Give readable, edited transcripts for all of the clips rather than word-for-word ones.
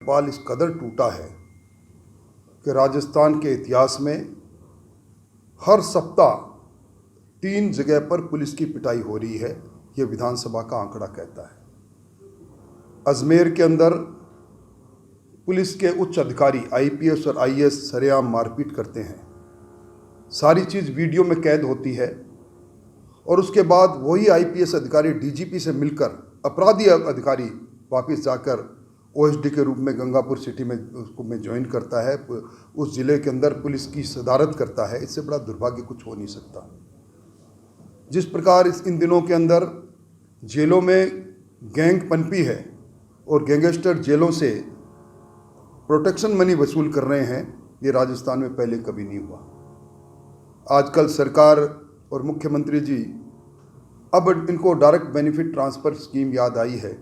पाल इस कदर टूटा है कि राजस्थान के इतिहास में हर सप्ताह 3 जगह पर पुलिस की पिटाई हो रही है, ये विधानसभा का आंकड़ा कहता है। अजमेर के अंदर पुलिस के उच्च अधिकारी आईपीएस और आईएएस सरेआम मारपीट करते हैं, सारी चीज़ वीडियो में कैद होती है और उसके बाद वही आईपीएस अधिकारी डीजीपी से मिलकर अपराधी अधिकारी वापस जाकर ओएसडी के रूप में गंगापुर सिटी में उसको में ज्वाइन करता है, उस ज़िले के अंदर पुलिस की सदारत करता है। इससे बड़ा दुर्भाग्य कुछ हो नहीं सकता। जिस प्रकार इन दिनों के अंदर जेलों में गैंग पनपी है और गैंगस्टर जेलों से प्रोटेक्शन मनी वसूल कर रहे हैं, ये राजस्थान में पहले कभी नहीं हुआ। आजकल सरकार और मुख्यमंत्री जी अब इनको डायरेक्ट बेनिफिट ट्रांसफ़र स्कीम याद आई है।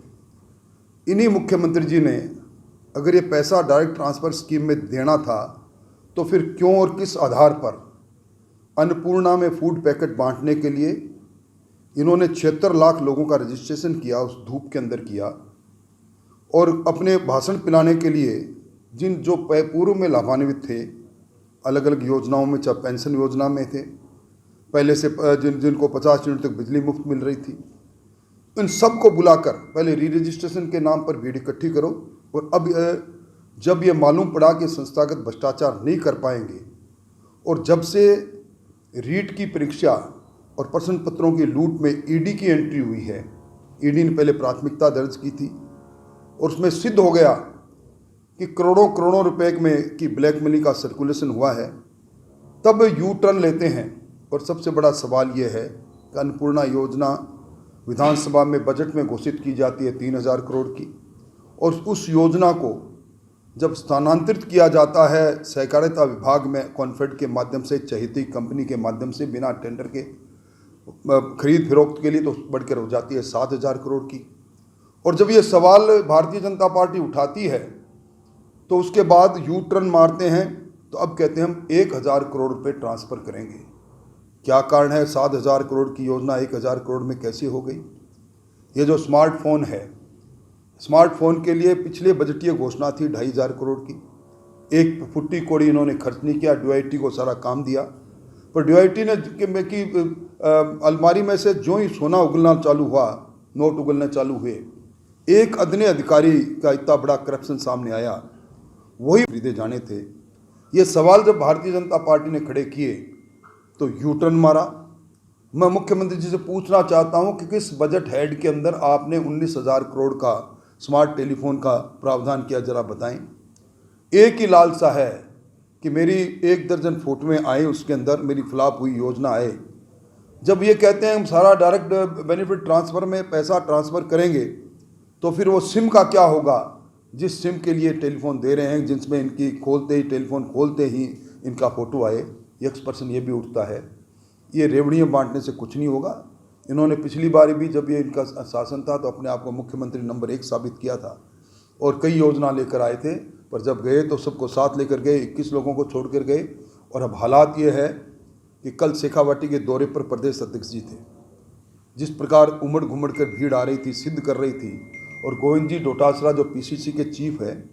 इन्हीं मुख्यमंत्री जी ने अगर ये पैसा डायरेक्ट ट्रांसफ़र स्कीम में देना था तो फिर क्यों और किस आधार पर अन्नपूर्णा में फूड पैकेट बांटने के लिए इन्होंने 76 लाख लोगों का रजिस्ट्रेशन किया, उस धूप के अंदर किया, और अपने भाषण पिलाने के लिए जो पूर्व में लाभान्वित थे अलग अलग योजनाओं में, चाहे पेंशन योजना में थे पहले से, जिनको 50 यूनिट तक बिजली मुफ्त मिल रही थी, इन सब को बुलाकर पहले री रजिस्ट्रेशन के नाम पर भीड़ इकट्ठी करो, और अब जब ये मालूम पड़ा कि संस्थागत भ्रष्टाचार नहीं कर पाएंगे और जब से रीट की परीक्षा और प्रश्न पत्रों की लूट में ईडी की एंट्री हुई है, ईडी ने पहले प्राथमिकता दर्ज की थी और उसमें सिद्ध हो गया कि करोड़ों करोड़ों रुपए में की ब्लैक मनी का सर्कुलेशन हुआ है, तब यू टर्न लेते हैं। और सबसे बड़ा सवाल ये है कि अन्नपूर्णा योजना विधानसभा में बजट में घोषित की जाती है 3000 करोड़ की, और उस योजना को जब स्थानांतरित किया जाता है सहकारिता विभाग में कॉन्फेड के माध्यम से, चहेती कंपनी के माध्यम से, बिना टेंडर के खरीद फरोख्त के लिए, तो बढ़कर हो जाती है 7000 करोड़ की। और जब ये सवाल भारतीय जनता पार्टी उठाती है तो उसके बाद यू टर्न मारते हैं, तो अब कहते हैं हम 1000 करोड़ रुपये ट्रांसफ़र करेंगे। क्या कारण है 7000 करोड़ की योजना 1000 करोड़ में कैसे हो गई? ये जो स्मार्टफोन है, स्मार्टफोन के लिए पिछले बजटीय घोषणा थी 2500 करोड़ की, एक फुट्टी कौड़ी इन्होंने खर्च नहीं किया, डीआईटी को सारा काम दिया, पर डीआईटी ने की अलमारी में से जो ही सोना उगलना चालू हुआ, नोट उगलने चालू हुए, एक अदने अधिकारी का इतना बड़ा करप्शन सामने आया, वही खरीदे जाने थे। ये सवाल जब भारतीय जनता पार्टी ने खड़े किए तो यू टर्न मारा। मैं मुख्यमंत्री जी से पूछना चाहता हूं कि किस बजट हेड के अंदर आपने 19,000 करोड़ का स्मार्ट टेलीफोन का प्रावधान किया, जरा बताएं। एक ही लालसा है कि मेरी 1 दर्जन फोटोएं आए, उसके अंदर मेरी फ्लॉप हुई योजना आए। जब ये कहते हैं हम सारा डायरेक्ट बेनिफिट ट्रांसफ़र में पैसा ट्रांसफ़र करेंगे, तो फिर वो सिम का क्या होगा? जिस सिम के लिए टेलीफोन दे रहे हैं, जिसमें इनकी टेलीफोन खोलते ही इनका फ़ोटो आए, एक प्रश्न ये भी उठता है, ये रेवड़ियाँ बांटने से कुछ नहीं होगा। इन्होंने पिछली बार भी जब ये इनका शासन था तो अपने आप को मुख्यमंत्री नंबर 1 साबित किया था और कई योजना लेकर आए थे, पर जब गए तो सबको साथ लेकर गए, 21 लोगों को छोड़ कर गए। और अब हालात ये है कि कल शेखावाटी के दौरे पर प्रदेश अध्यक्ष जी थे, जिस प्रकार उमड़ घुमड़ कर भीड़ आ रही थी, सिद्ध कर रही थी, और गोविंद जी डोटासरा जो पीसीसी के चीफ है,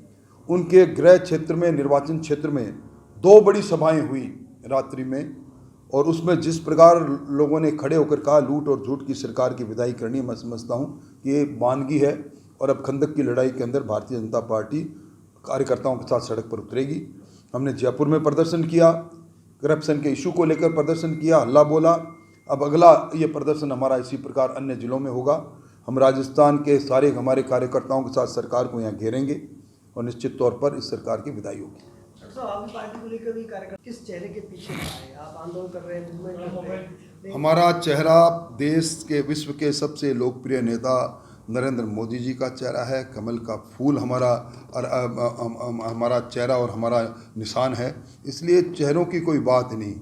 उनके गृह क्षेत्र में, निर्वाचन क्षेत्र में 2 बड़ी सभाएं हुई रात्रि में, और उसमें जिस प्रकार लोगों ने खड़े होकर कहा लूट और झूठ की सरकार की विदाई करनी, मैं समझता हूं कि ये वानगी है। और अब खंदक की लड़ाई के अंदर भारतीय जनता पार्टी कार्यकर्ताओं के साथ सड़क पर उतरेगी। हमने जयपुर में प्रदर्शन किया, करप्शन के इशू को लेकर प्रदर्शन किया, हल्ला बोला। अब अगला ये प्रदर्शन हमारा इसी प्रकार अन्य जिलों में होगा। हम राजस्थान के सारे हमारे कार्यकर्ताओं के साथ सरकार को यहाँ घेरेंगे और निश्चित तौर पर इस सरकार की विदाई होगी। आपकी पार्टी को लेकर भी कार्यकर्ता किस चेहरे के पीछे है? आप आंदोलन कर रहे हैं, हमारा चेहरा देश के, विश्व के सबसे लोकप्रिय नेता नरेंद्र मोदी जी का चेहरा है। कमल का फूल हमारा चेहरा और हमारा निशान है, इसलिए चेहरों की कोई बात नहीं।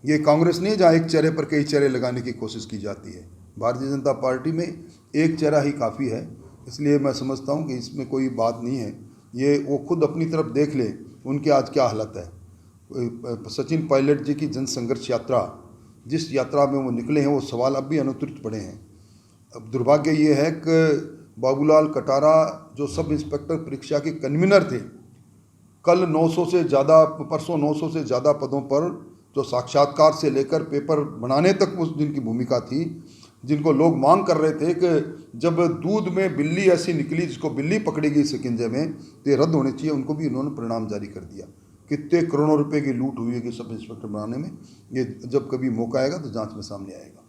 ये कांग्रेस नहीं जहाँ एक चेहरे पर कई चेहरे लगाने की कोशिश की जाती है। भारतीय जनता पार्टी में एक चेहरा ही काफ़ी है, इसलिए मैं समझता हूँ कि इसमें कोई बात नहीं है। ये वो खुद अपनी तरफ देख ले, उनकी आज क्या हालत है। सचिन पायलट जी की जन संघर्ष यात्रा, जिस यात्रा में वो निकले हैं, वो सवाल अब भी अनुत्तरित पड़े हैं। अब दुर्भाग्य ये है कि बाबूलाल कटारा जो सब इंस्पेक्टर परीक्षा के कन्वीनर थे, कल 900 से ज़्यादा, परसों 900 से ज़्यादा पदों पर जो साक्षात्कार से लेकर पेपर बनाने तक उस दिन की भूमिका थी, जिनको लोग मांग कर रहे थे कि जब दूध में बिल्ली ऐसी निकली जिसको बिल्ली पकड़ी गई शिकंजे में, तो ये रद्द होने चाहिए, उनको भी इन्होंने परिणाम जारी कर दिया। कितने करोड़ों रुपए की लूट हुई है कि सब इंस्पेक्टर बनाने में, ये जब कभी मौका आएगा तो जांच में सामने आएगा।